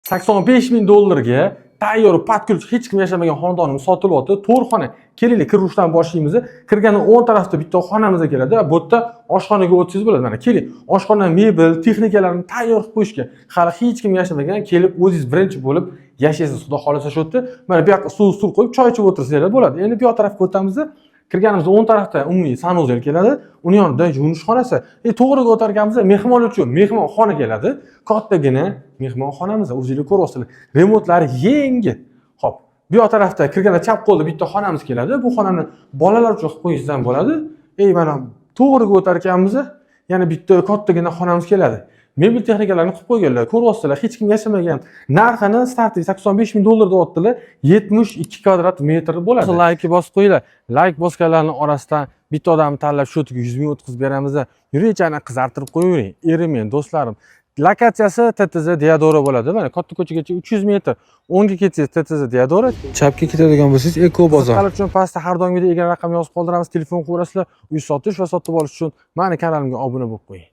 $85,000 ga tayyor patkulch hech kim yashamagan xonadonimiz sotilyapti. 4 xona. Keling, kirishdan boshlaymiz. Kirganda o'ng tarafda bitta xonamiz keladi. Bu yerda oshxonaga o'tsangiz bo'ladi. Mana keling, oshxona mebel, texnikalarni tayyor qilib qo'yishga hali hech kim yashamagan, kelib o'zingiz birinchi bo'lib yashaysiz. Xudo xolasa shu yerda. Mana bu yoqqa suv qo'yib, choy ichib o'tirsanglar bo'ladi. Endi bu yoq tarafga o'tamiz. Kirganimizda o'ng tarafda umumiy sanuzel keladi. Uni yonida yuvinish xonasi. To'g'riga o'targanimizda mehmon uchun mehmonxona keladi. Kattagina mehmonxonamiz. O'zingizlar ko'ryapsizlar. Remontlari yengil. Xo'p, bu yoq tarafda kirganda chap qo'lda bitta xonamiz keladi. Bu xonani bolalar uchun qilib qo'yishdan bo'ladi. Mana to'g'riga o'targanmiz, yana bitta kattagina xonamiz keladi. Mebel texnikalarni qilib qo'yganlar. Ko'ryapsizlar, hech kim yashamagan. Narxini starti $85,000 deyaptilar. 72 kvadrat metr bo'ladi. Like bosib qo'yinglar. Like bosganlarning orasidan bitta odamni tanlab shu yerga 100 ming o'tkazib beramiz. Yurishini qizartirib qo'yavering. Erim men, do'stlarim. Lokatsiyasi TTZ Diadora bo'ladi. Mana katta ko'chagacha 300 metr. O'ngga ketsangiz TTZ Diadora, chapga ketadigan bo'lsangiz Eko bozor. Qalash uchun pastda har doimgidek egar raqam yozib qoldiramiz. Telefon qilaverasizlar. Uy sotish va sotib olish uchun meni kanalimga obuna bo'lib qo'ying.